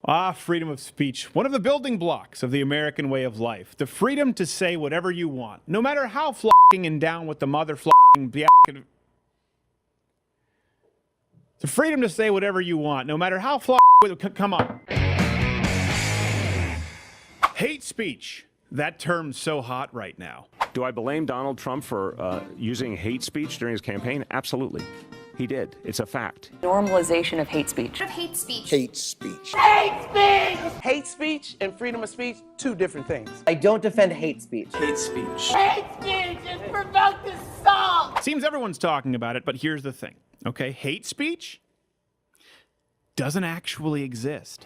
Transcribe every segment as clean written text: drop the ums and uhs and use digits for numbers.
Ah, freedom of speech. One of the building blocks of the American way of life. The freedom to say whatever you want, no matter how flocking and down with the mother flocking. The freedom to say whatever you want, no matter how flocking. Come on. Hate speech. That term's so hot right now. Do I blame Donald Trump for using hate speech during his campaign? Absolutely. He did. It's a fact. Normalization of hate speech. Hate speech. Hate speech. Hate speech! Hate speech and freedom of speech, two different things. I don't defend hate speech. Hate speech. Hate speech is provoked assault! Seems everyone's talking about it, but here's the thing, okay? Hate speech doesn't actually exist.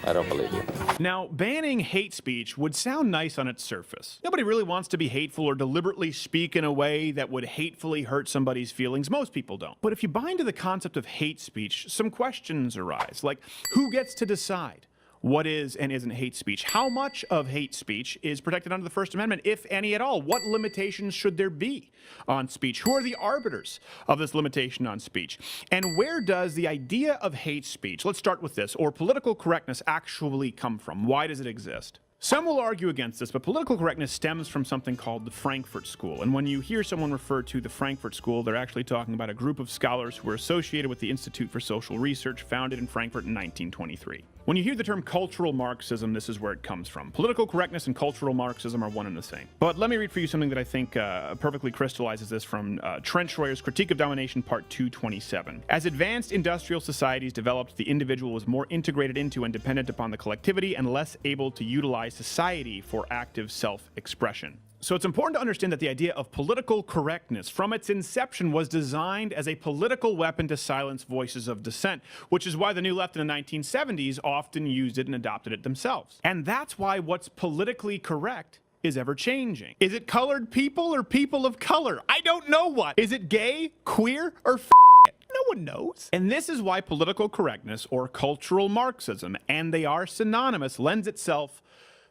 I don't believe you. Now, banning hate speech would sound nice on its surface. Nobody really wants to be hateful or deliberately speak in a way that would hatefully hurt somebody's feelings. Most people don't. But if you buy into the concept of hate speech, some questions arise, like who gets to decide what is and isn't hate speech? How much of hate speech is protected under the First Amendment, if any at all? What limitations should there be on speech? Who are the arbiters of this limitation on speech? And where does the idea of hate speech, let's start with this, or political correctness actually come from? Why does it exist? Some will argue against this, but political correctness stems from something called the Frankfurt School. And when you hear someone refer to the Frankfurt School, they're actually talking about a group of scholars who were associated with the Institute for Social Research, founded in Frankfurt in 1923. When you hear the term cultural Marxism, this is where it comes from. Political correctness and cultural Marxism are one and the same. But let me read for you something that I think perfectly crystallizes this from Trenchroyer's Critique of Domination, Part 227. As advanced industrial societies developed, the individual was more integrated into and dependent upon the collectivity and less able to utilize society for active self-expression. So it's important to understand that the idea of political correctness from its inception was designed as a political weapon to silence voices of dissent, which is why the New Left in the 1970s often used it and adopted it themselves. And that's why what's politically correct is ever changing. Is it colored people or people of color? I don't know what. Is it gay, queer, or it? No one knows. And this is why political correctness or cultural Marxism, and they are synonymous, lends itself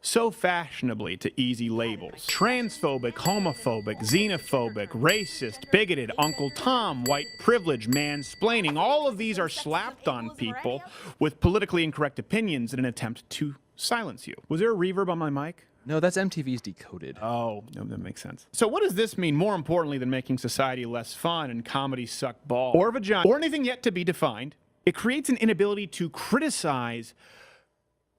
so fashionably to easy labels. Transphobic, homophobic, xenophobic, racist, bigoted, Uncle Tom, white privilege, mansplaining, all of these are slapped on people with politically incorrect opinions in an attempt to silence you. Was there a reverb on my mic? No, that's MTV's Decoded. Oh, no, that makes sense. So what does this mean more importantly than making society less fun and comedy suck balls or vagina or anything yet to be defined? It creates an inability to criticize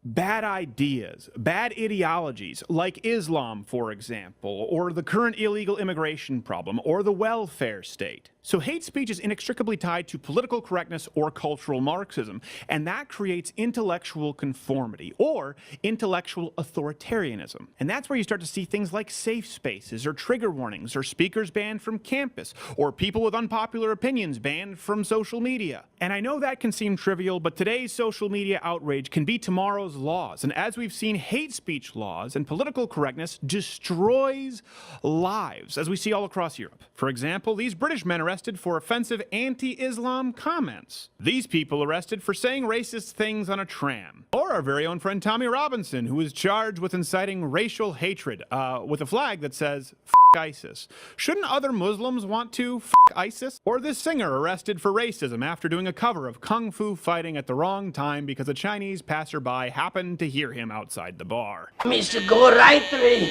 bad ideas, bad ideologies, like Islam, for example, or the current illegal immigration problem, or the welfare state. So hate speech is inextricably tied to political correctness or cultural Marxism, and that creates intellectual conformity, or intellectual authoritarianism. And that's where you start to see things like safe spaces, or trigger warnings, or speakers banned from campus, or people with unpopular opinions banned from social media. And I know that can seem trivial, but today's social media outrage can be tomorrow's laws. And as we've seen, hate speech laws and political correctness destroys lives, as we see all across Europe. For example, these British men arrested for offensive anti-Islam comments. These people arrested for saying racist things on a tram. Or our very own friend Tommy Robinson, who is charged with inciting racial hatred with a flag that says "F ISIS." Shouldn't other Muslims want to F ISIS? Or this singer arrested for racism after doing a cover of Kung Fu Fighting at the wrong time because a Chinese passerby happened to hear him outside the bar. Mr. Go right through.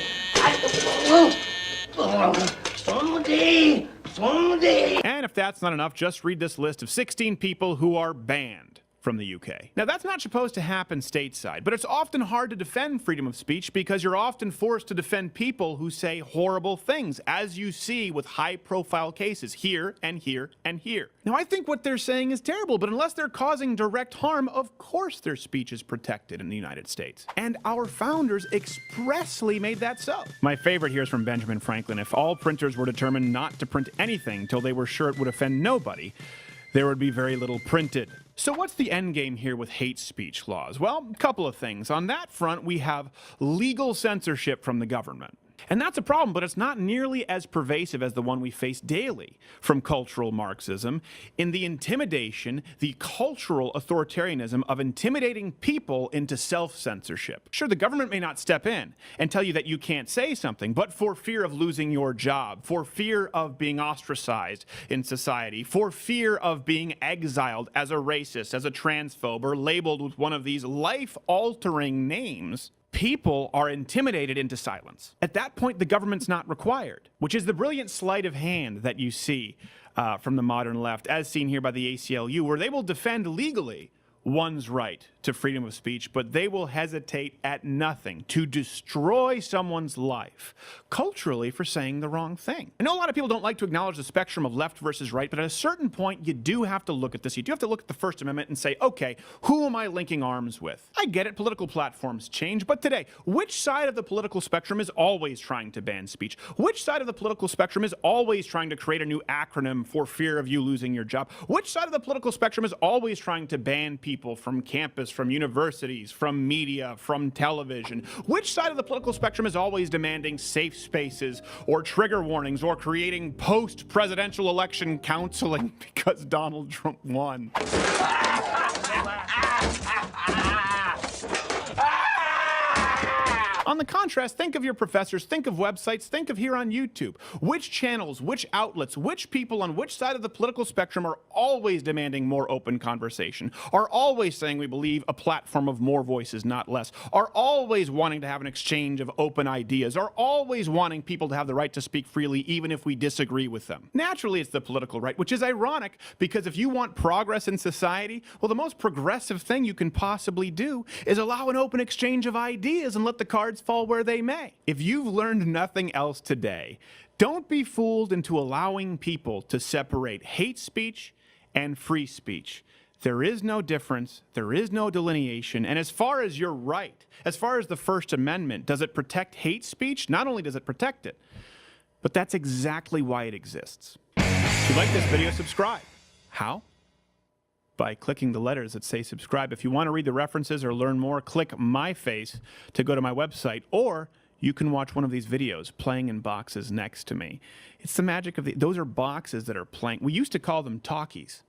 And if that's not enough, just read this list of 16 people who are banned from the UK. Now, that's not supposed to happen stateside, but it's often hard to defend freedom of speech because you're often forced to defend people who say horrible things, as you see with high-profile cases here and here and here. Now, I think what they're saying is terrible, but unless they're causing direct harm, of course their speech is protected in the United States. And our founders expressly made that so. My favorite here is from Benjamin Franklin. If all printers were determined not to print anything till they were sure it would offend nobody, there would be very little printed. So what's the end game here with hate speech laws? Well, a couple of things. On that front, we have legal censorship from the government. And that's a problem, but it's not nearly as pervasive as the one we face daily from cultural Marxism in the intimidation, the cultural authoritarianism of intimidating people into self-censorship. Sure, the government may not step in and tell you that you can't say something, but for fear of losing your job, for fear of being ostracized in society, for fear of being exiled as a racist, as a transphobe, or labeled with one of these life-altering names, people are intimidated into silence. At that point, the government's not required, which is the brilliant sleight of hand that you see from the modern left, as seen here by the ACLU, where they will defend legally one's right to freedom of speech, but they will hesitate at nothing to destroy someone's life culturally for saying the wrong thing. I know a lot of people don't like to acknowledge the spectrum of left versus right, but at a certain point, you do have to look at this. You do have to look at the First Amendment and say, okay, who am I linking arms with? I get it, political platforms change, but today, which side of the political spectrum is always trying to ban speech? Which side of the political spectrum is always trying to create a new acronym for fear of you losing your job? Which side of the political spectrum is always trying to ban people from campus, from universities, from media, from television? Which side of the political spectrum is always demanding safe spaces or trigger warnings or creating post-presidential election counseling because Donald Trump won? On the contrast, think of your professors, think of websites, think of here on YouTube. Which channels, which outlets, which people on which side of the political spectrum are always demanding more open conversation, are always saying we believe a platform of more voices, not less, are always wanting to have an exchange of open ideas, are always wanting people to have the right to speak freely even if we disagree with them? Naturally, it's the political right, which is ironic because if you want progress in society, well, the most progressive thing you can possibly do is allow an open exchange of ideas and let the cards fall where they may. If you've learned nothing else today, don't be fooled into allowing people to separate hate speech and free speech. There is no difference, there is no delineation, and as far as you're right, as far as the First Amendment, does it protect hate speech? Not only does it protect it, but that's exactly why it exists. If you like this video, subscribe. How? By clicking the letters that say subscribe. If you want to read the references or learn more, click my face to go to my website, or you can watch one of these videos playing in boxes next to me. It's the magic of those are boxes that are playing. We used to call them talkies.